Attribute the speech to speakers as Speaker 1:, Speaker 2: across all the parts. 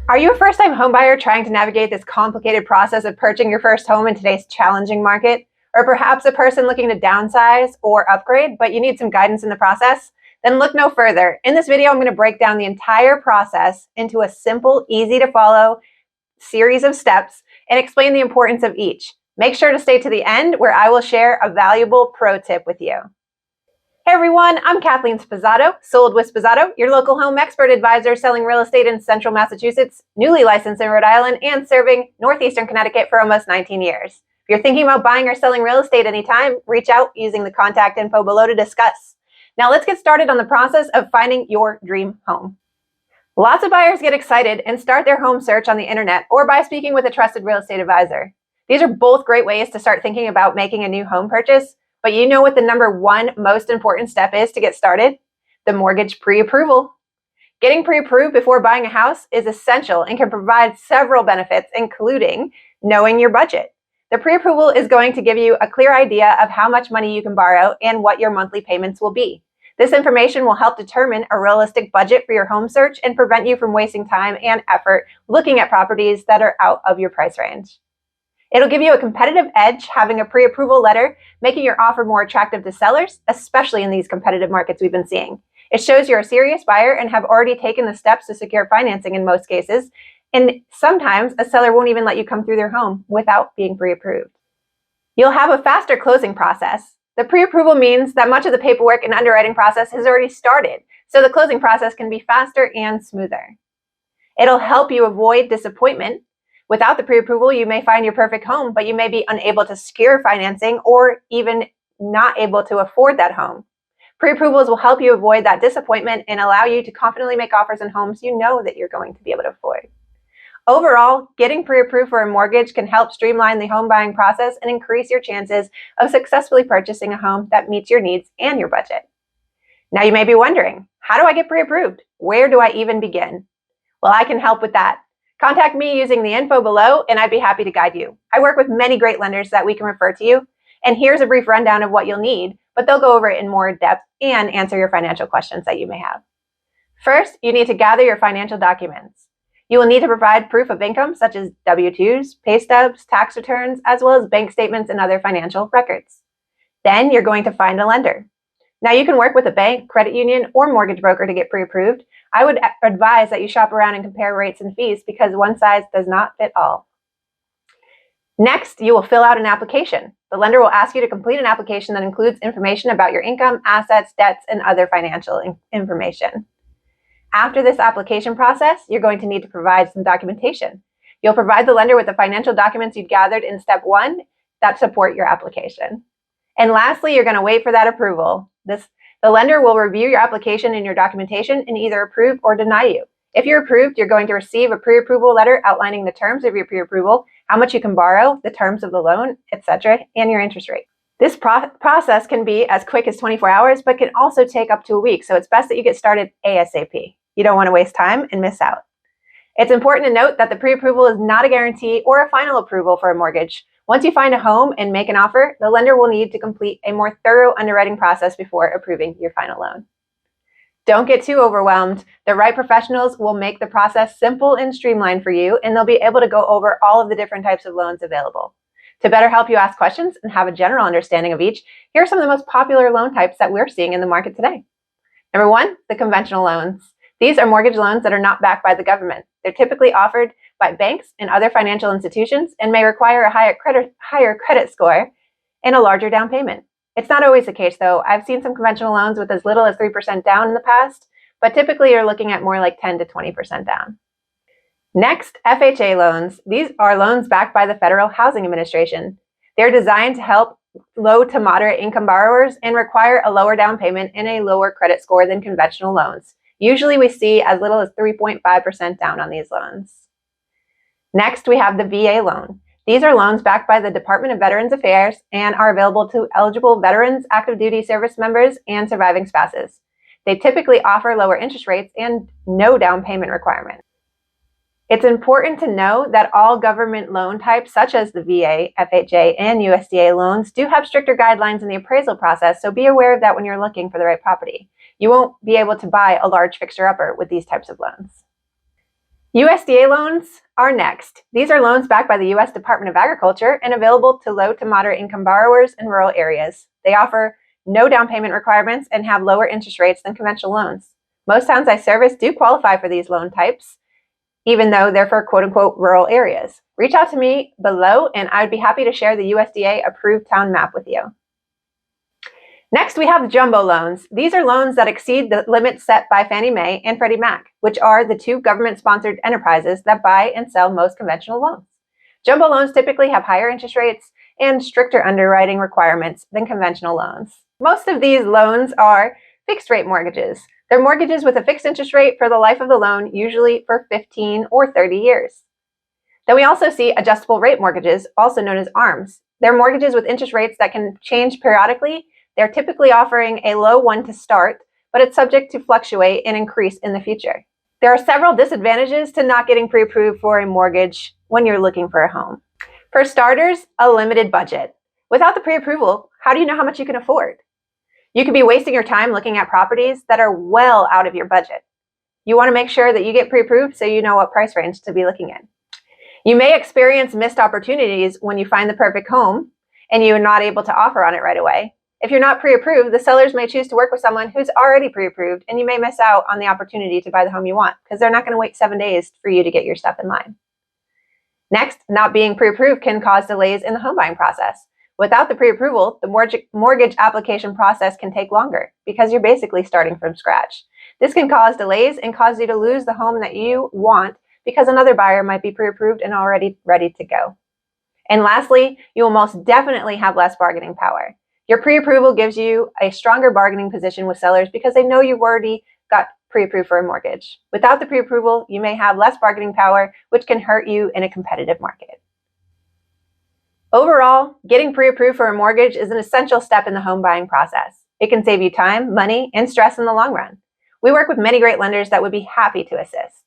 Speaker 1: Are you a first-time homebuyer trying to navigate this complicated process of purchasing your first home in today's challenging market? Or perhaps a person looking to downsize or upgrade, but you need some guidance in the process? Then look no further. In this video, I'm going to break down the entire process into a simple, easy to follow series of steps and explain the importance of each. Make sure to stay to the end where I will share a valuable pro tip with you. Hey everyone, I'm Kathleen Spazzato, Sold with Spazzato, your local home expert advisor selling real estate in central Massachusetts, newly licensed in Rhode Island, and serving northeastern Connecticut for almost 19 years. If you're thinking about buying or selling real estate anytime, reach out using the contact info below to discuss. Now let's get started on the process of finding your dream home. Lots of buyers get excited and start their home search on the internet or by speaking with a trusted real estate advisor. These are both great ways to start thinking about making a new home purchase. But you know what the number one most important step is to get started? The mortgage pre-approval. Getting pre-approved before buying a house is essential and can provide several benefits, including knowing your budget. The pre-approval is going to give you a clear idea of how much money you can borrow and what your monthly payments will be. This information will help determine a realistic budget for your home search and prevent you from wasting time and effort looking at properties that are out of your price range. It'll give you a competitive edge having a pre-approval letter, making your offer more attractive to sellers, especially in these competitive markets we've been seeing. It shows you're a serious buyer and have already taken the steps to secure financing in most cases, and sometimes a seller won't even let you come through their home without being pre-approved. You'll have a faster closing process. The pre-approval means that much of the paperwork and underwriting process has already started, so the closing process can be faster and smoother. It'll help you avoid disappointment. Without the pre-approval, you may find your perfect home, but you may be unable to secure financing or even not able to afford that home. Pre-approvals will help you avoid that disappointment and allow you to confidently make offers on homes you know that you're going to be able to afford. Overall, getting pre-approved for a mortgage can help streamline the home buying process and increase your chances of successfully purchasing a home that meets your needs and your budget. Now you may be wondering, how do I get pre-approved? Where do I even begin? Well, I can help with that. Contact me using the info below and I'd be happy to guide you. I work with many great lenders that we can refer to you. And here's a brief rundown of what you'll need, but they'll go over it in more depth and answer your financial questions that you may have. First, you need to gather your financial documents. You will need to provide proof of income such as W-2s, pay stubs, tax returns, as well as bank statements and other financial records. Then you're going to find a lender. Now you can work with a bank, credit union, or mortgage broker to get pre-approved. I would advise that you shop around and compare rates and fees because one size does not fit all. Next, you will fill out an application. The lender will ask you to complete an application that includes information about your income, assets, debts, and other financial information. After this application process, you're going to need to provide some documentation. You'll provide the lender with the financial documents you've gathered in step 1 that support your application. And lastly, you're going to wait for that approval. The lender will review your application and your documentation and either approve or deny you. If you're approved, you're going to receive a pre-approval letter outlining the terms of your pre-approval, how much you can borrow, the terms of the loan, etc., and your interest rate. This process can be as quick as 24 hours, but can also take up to a week, so it's best that you get started ASAP. You don't want to waste time and miss out. It's important to note that the pre-approval is not a guarantee or a final approval for a mortgage. Once you find a home and make an offer, the lender will need to complete a more thorough underwriting process before approving your final loan. Don't get too overwhelmed. The right professionals will make the process simple and streamlined for you, and they'll be able to go over all of the different types of loans available. To better help you ask questions and have a general understanding of each, here are some of the most popular loan types that we're seeing in the market today. Number 1, the conventional loans. These are mortgage loans that are not backed by the government. They're typically offered by banks and other financial institutions and may require a higher credit score and a larger down payment. It's not always the case though. I've seen some conventional loans with as little as 3% down in the past, but typically you're looking at more like 10 to 20% down. Next, FHA loans. These are loans backed by the Federal Housing Administration. They're designed to help low to moderate income borrowers and require a lower down payment and a lower credit score than conventional loans. Usually we see as little as 3.5% down on these loans. Next, we have the VA loan. These are loans backed by the Department of Veterans Affairs and are available to eligible veterans, active duty service members, and surviving spouses. They typically offer lower interest rates and no down payment requirement. It's important to know that all government loan types, such as the VA, FHA, and USDA loans, do have stricter guidelines in the appraisal process, so be aware of that when you're looking for the right property. You won't be able to buy a large fixer-upper with these types of loans. USDA loans are next. These are loans backed by the U.S. Department of Agriculture and available to low to moderate income borrowers in rural areas. They offer no down payment requirements and have lower interest rates than conventional loans. Most towns I service do qualify for these loan types, even though they're for quote-unquote rural areas. Reach out to me below and I would be happy to share the USDA approved town map with you. Next, we have jumbo loans. These are loans that exceed the limits set by Fannie Mae and Freddie Mac, which are the two government-sponsored enterprises that buy and sell most conventional loans. Jumbo loans typically have higher interest rates and stricter underwriting requirements than conventional loans. Most of these loans are fixed-rate mortgages. They're mortgages with a fixed interest rate for the life of the loan, usually for 15 or 30 years. Then we also see adjustable rate mortgages, also known as ARMs. They're mortgages with interest rates that can change periodically. They're typically offering a low one to start, but it's subject to fluctuate and increase in the future. There are several disadvantages to not getting pre-approved for a mortgage when you're looking for a home. For starters, a limited budget. Without the pre-approval, how do you know how much you can afford? You could be wasting your time looking at properties that are well out of your budget. You want to make sure that you get pre-approved so you know what price range to be looking in. You may experience missed opportunities when you find the perfect home and you're not able to offer on it right away. If you're not pre-approved, the sellers may choose to work with someone who's already pre-approved, and you may miss out on the opportunity to buy the home you want because they're not going to wait 7 days for you to get your stuff in line. Next, not being pre-approved can cause delays in the home buying process. Without the pre-approval, the mortgage application process can take longer because you're basically starting from scratch. This can cause delays and cause you to lose the home that you want because another buyer might be pre-approved and already ready to go. And lastly, you will most definitely have less bargaining power. Your pre-approval gives you a stronger bargaining position with sellers because they know you've already got pre-approved for a mortgage. Without the pre-approval, you may have less bargaining power, which can hurt you in a competitive market. Overall, getting pre-approved for a mortgage is an essential step in the home buying process. It can save you time, money, and stress in the long run. We work with many great lenders that would be happy to assist.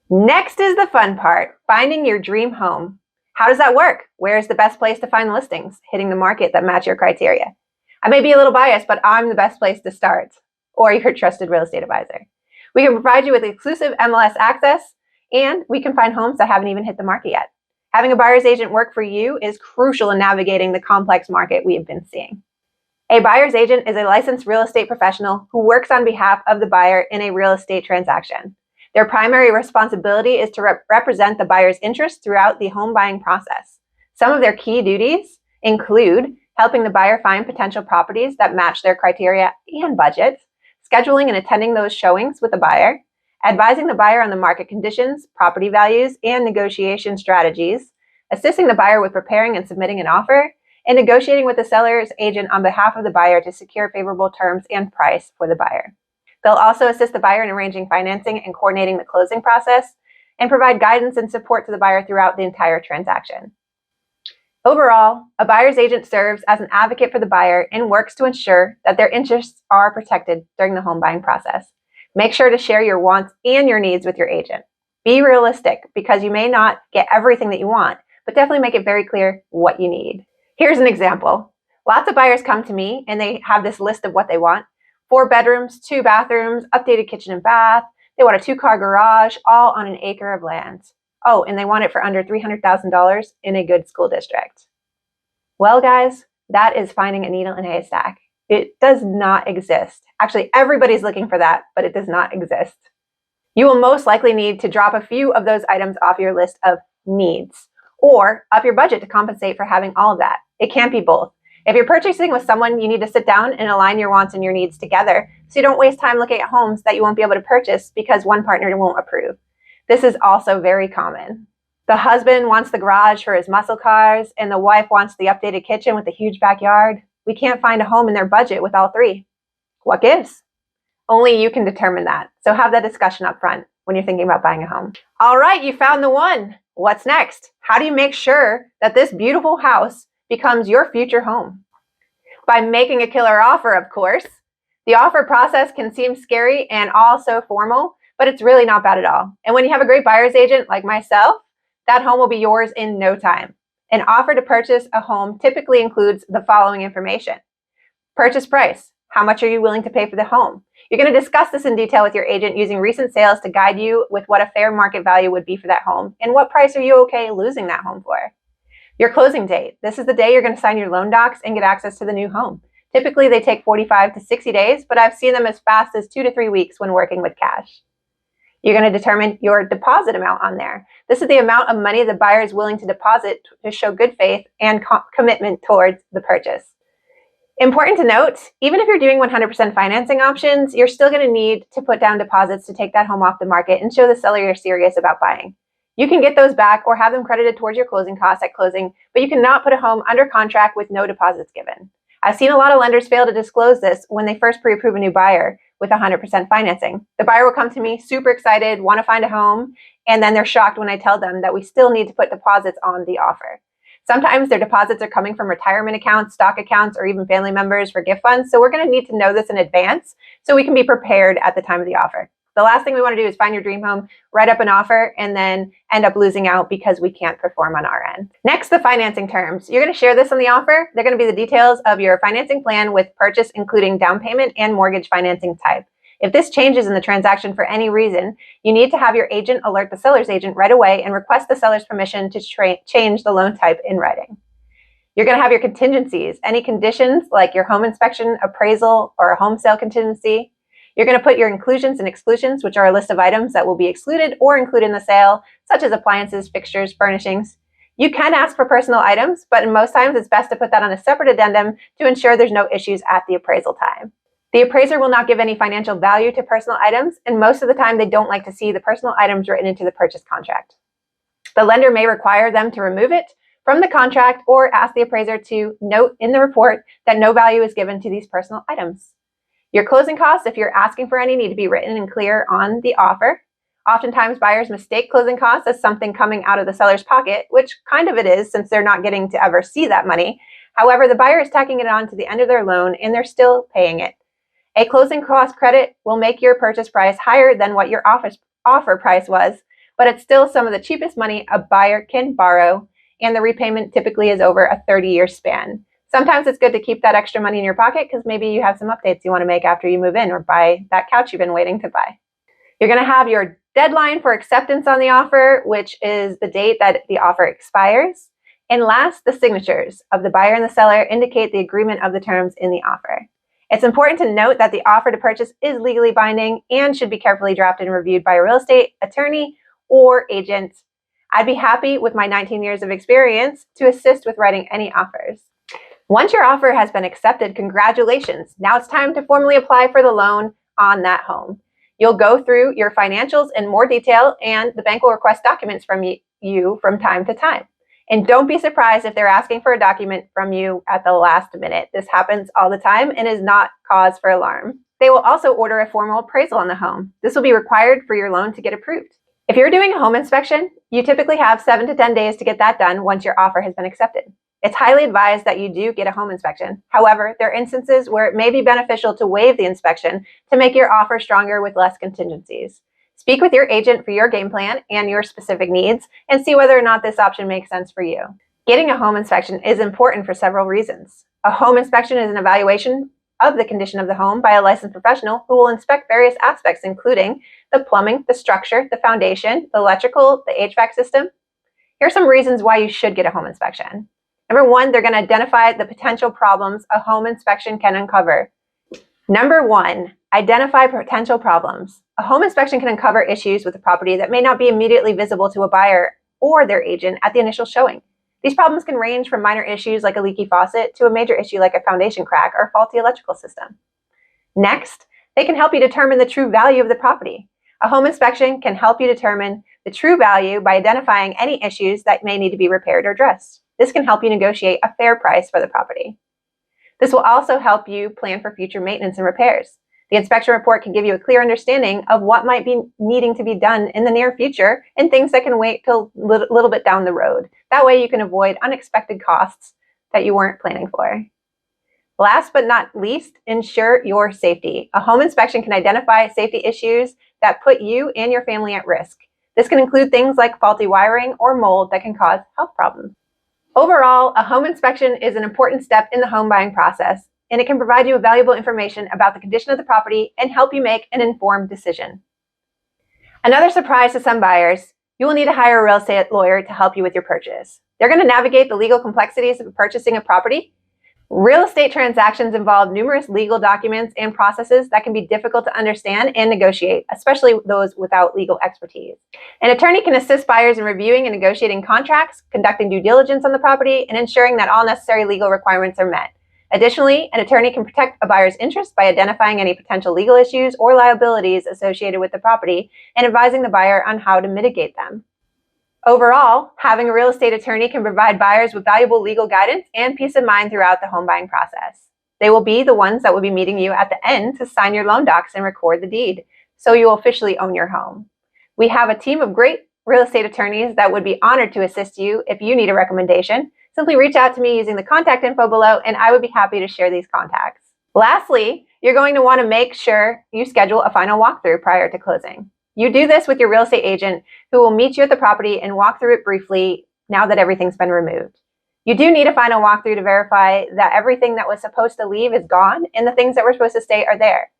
Speaker 1: Next is the fun part, finding your dream home. How does that work? Where is the best place to find listings hitting the market that match your criteria? I may be a little biased, but I'm the best place to start, or your trusted real estate advisor. We can provide you with exclusive MLS access, and we can find homes that haven't even hit the market yet. Having a buyer's agent work for you is crucial in navigating the complex market we have been seeing. A buyer's agent is a licensed real estate professional who works on behalf of the buyer in a real estate transaction. Their primary responsibility is to represent the buyer's interests throughout the home buying process. Some of their key duties include helping the buyer find potential properties that match their criteria and budget, scheduling and attending those showings with the buyer, advising the buyer on the market conditions, property values, and negotiation strategies, assisting the buyer with preparing and submitting an offer, and negotiating with the seller's agent on behalf of the buyer to secure favorable terms and price for the buyer. They'll also assist the buyer in arranging financing and coordinating the closing process, and provide guidance and support to the buyer throughout the entire transaction. Overall, a buyer's agent serves as an advocate for the buyer and works to ensure that their interests are protected during the home buying process. Make sure to share your wants and your needs with your agent. Be realistic because you may not get everything that you want, but definitely make it very clear what you need. Here's an example. Lots of buyers come to me and they have this list of what they want. 4 bedrooms, 2 bathrooms, updated kitchen and bath. They want a 2-car garage, all on an acre of land. Oh, and they want it for under $300,000 in a good school district. Well, guys, that is finding a needle in a haystack. It does not exist. Actually, everybody's looking for that, but it does not exist. You will most likely need to drop a few of those items off your list of needs, or up your budget to compensate for having all of that. It can't be both. If you're purchasing with someone, you need to sit down and align your wants and your needs together so you don't waste time looking at homes that you won't be able to purchase because one partner won't approve. This is also very common. The husband wants the garage for his muscle cars and the wife wants the updated kitchen with a huge backyard. We can't find a home in their budget with all three. What gives? Only you can determine that. So have that discussion up front when you're thinking about buying a home. All right, you found the one. What's next? How do you make sure that this beautiful house becomes your future home? By making a killer offer, of course. The offer process can seem scary and also formal, but it's really not bad at all. And when you have a great buyer's agent like myself, that home will be yours in no time. An offer to purchase a home typically includes the following information. Purchase price. How much are you willing to pay for the home? You're going to discuss this in detail with your agent using recent sales to guide you with what a fair market value would be for that home and what price are you okay losing that home for. Your closing date. This is the day you're going to sign your loan docs and get access to the new home. Typically, they take 45 to 60 days, but I've seen them as fast as 2 to 3 weeks when working with cash. You're going to determine your deposit amount on there. This is the amount of money the buyer is willing to deposit to show good faith and commitment towards the purchase. Important to note, even if you're doing 100% financing options, you're still going to need to put down deposits to take that home off the market and show the seller you're serious about buying. You can get those back or have them credited towards your closing costs at closing, but you cannot put a home under contract with no deposits given. I've seen a lot of lenders fail to disclose this when they first pre-approve a new buyer with 100% financing. The buyer will come to me super excited, want to find a home, and then they're shocked when I tell them that we still need to put deposits on the offer. Sometimes their deposits are coming from retirement accounts, stock accounts, or even family members for gift funds. So we're going to need to know this in advance so we can be prepared at the time of the offer. The last thing we want to do is find your dream home, write up an offer, and then end up losing out because we can't perform on our end. Next, the financing terms. You're going to share this on the offer. They're going to be the details of your financing plan with purchase, including down payment and mortgage financing type. If this changes in the transaction for any reason, you need to have your agent alert the seller's agent right away and request the seller's permission to change the loan type in writing. You're going to have your contingencies, any conditions like your home inspection, appraisal, or a home sale contingency. You're going to put your inclusions and exclusions, which are a list of items that will be excluded or included in the sale, such as appliances, fixtures, furnishings. You can ask for personal items, but in most times it's best to put that on a separate addendum to ensure there's no issues at the appraisal time. The appraiser will not give any financial value to personal items, and most of the time they don't like to see the personal items written into the purchase contract. The lender may require them to remove it from the contract or ask the appraiser to note in the report that no value is given to these personal items. Your closing costs, if you're asking for any, need to be written and clear on the offer. Oftentimes buyers mistake closing costs as something coming out of the seller's pocket, which kind of it is since they're not getting to ever see that money. However, the buyer is tacking it on to the end of their loan and they're still paying it. A closing cost credit will make your purchase price higher than what your offer price was, but it's still some of the cheapest money a buyer can borrow, and the repayment typically is over a 30-year span. Sometimes it's good to keep that extra money in your pocket because maybe you have some updates you want to make after you move in or buy that couch you've been waiting to buy. You're going to have your deadline for acceptance on the offer, which is the date that the offer expires. And last, the signatures of the buyer and the seller indicate the agreement of the terms in the offer. It's important to note that the offer to purchase is legally binding and should be carefully drafted and reviewed by a real estate attorney or agent. I'd be happy with my 19 years of experience to assist with writing any offers. Once your offer has been accepted, congratulations. Now it's time to formally apply for the loan on that home. You'll go through your financials in more detail, and the bank will request documents from you from time to time. And don't be surprised if they're asking for a document from you at the last minute. This happens all the time and is not cause for alarm. They will also order a formal appraisal on the home. This will be required for your loan to get approved. If you're doing a home inspection, you typically have 7 to 10 days to get that done once your offer has been accepted. It's highly advised that you do get a home inspection. However, there are instances where it may be beneficial to waive the inspection to make your offer stronger with less contingencies. Speak with your agent for your game plan and your specific needs and see whether or not this option makes sense for you. Getting a home inspection is important for several reasons. A home inspection is an evaluation of the condition of the home by a licensed professional who will inspect various aspects, including the plumbing, the structure, the foundation, the electrical, the HVAC system. Here are some reasons why you should get a home inspection. Number one, they're going to identify the potential problems a home inspection can uncover. Number one, identify potential problems. A home inspection can uncover issues with the property that may not be immediately visible to a buyer or their agent at the initial showing. These problems can range from minor issues like a leaky faucet to a major issue like a foundation crack or faulty electrical system. Next, they can help you determine the true value of the property. A home inspection can help you determine the true value by identifying any issues that may need to be repaired or addressed. This can help you negotiate a fair price for the property. This will also help you plan for future maintenance and repairs. The inspection report can give you a clear understanding of what might be needing to be done in the near future and things that can wait till a little bit down the road. That way you can avoid unexpected costs that you weren't planning for. Last but not least, ensure your safety. A home inspection can identify safety issues that put you and your family at risk. This can include things like faulty wiring or mold that can cause health problems. Overall, a home inspection is an important step in the home buying process. and it can provide you with valuable information about the condition of the property and help you make an informed decision. Another surprise to some buyers, you will need to hire a real estate lawyer to help you with your purchase. They're going to navigate the legal complexities of purchasing a property. Real estate transactions involve numerous legal documents and processes that can be difficult to understand and negotiate, especially those without legal expertise. An attorney can assist buyers in reviewing and negotiating contracts, conducting due diligence on the property, and ensuring that all necessary legal requirements are met. Additionally, an attorney can protect a buyer's interests by identifying any potential legal issues or liabilities associated with the property and advising the buyer on how to mitigate them. Overall, having a real estate attorney can provide buyers with valuable legal guidance and peace of mind throughout the home buying process. They will be the ones that will be meeting you at the end to sign your loan docs and record the deed, so you will officially own your home. We have a team of great real estate attorneys that would be honored to assist you if you need a recommendation. Simply reach out to me using the contact info below, and I would be happy to share these contacts. Lastly, you're going to want to make sure you schedule a final walkthrough prior to closing. You do this with your real estate agent who will meet you at the property and walk through it briefly now that everything's been removed. You do need a final walkthrough to verify that everything that was supposed to leave is gone and the things that were supposed to stay are there.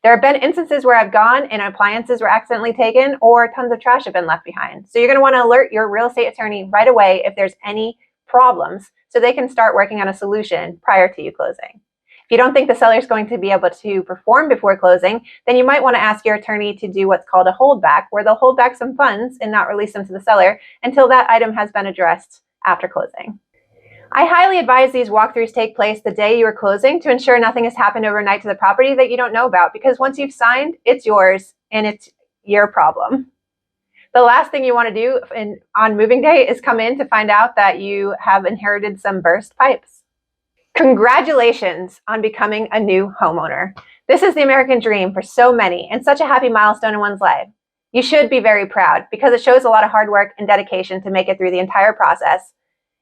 Speaker 1: There have been instances where I've gone and appliances were accidentally taken or tons of trash have been left behind. So you're going to want to alert your real estate attorney right away if there's any problems so they can start working on a solution prior to you closing. If you don't think the seller is going to be able to perform before closing, then you might want to ask your attorney to do what's called a holdback, where they'll hold back some funds and not release them to the seller until that item has been addressed after closing. I highly advise these walkthroughs take place the day you are closing to ensure nothing has happened overnight to the property that you don't know about, because once you've signed, it's yours and it's your problem. The last thing you want to do on moving day is come in to find out that you have inherited some burst pipes. Congratulations on becoming a new homeowner. This is the American dream for so many and such a happy milestone in one's life. You should be very proud because it shows a lot of hard work and dedication to make it through the entire process,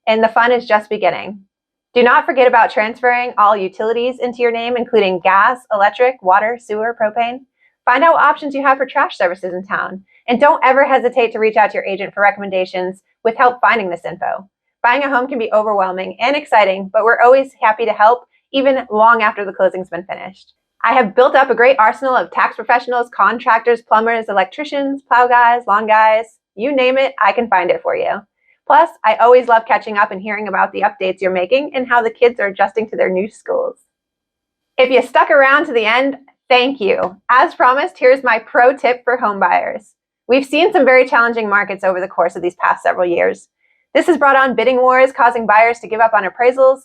Speaker 1: and the fun is just beginning. Do not forget about transferring all utilities into your name, including gas, electric, water, sewer, propane. Find out what options you have for trash services in town, and don't ever hesitate to reach out to your agent for recommendations with help finding this info. Buying a home can be overwhelming and exciting, but we're always happy to help, even long after the closing's been finished. I have built up a great arsenal of tax professionals, contractors, plumbers, electricians, plow guys, lawn guys, you name it, I can find it for you. Plus, I always love catching up and hearing about the updates you're making and how the kids are adjusting to their new schools. If you stuck around to the end, thank you. As promised, here's my pro tip for home buyers. We've seen some very challenging markets over the course of these past several years. This has brought on bidding wars, causing buyers to give up on appraisals,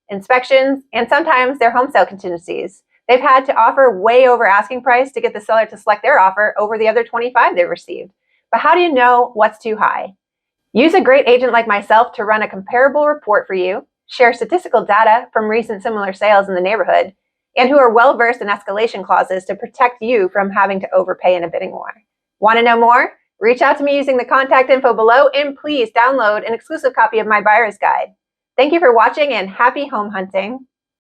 Speaker 1: inspections, and sometimes their home sale contingencies. They've had to offer way over asking price to get the seller to select their offer over the other 25 they've received. But how do you know what's too high? Use a great agent like myself to run a comparable report for you, share statistical data from recent similar sales in the neighborhood, and who are well-versed in escalation clauses to protect you from having to overpay in a bidding war. Want to know more? Reach out to me using the contact info below, and please download an exclusive copy of my buyer's guide. Thank you for watching and happy home hunting.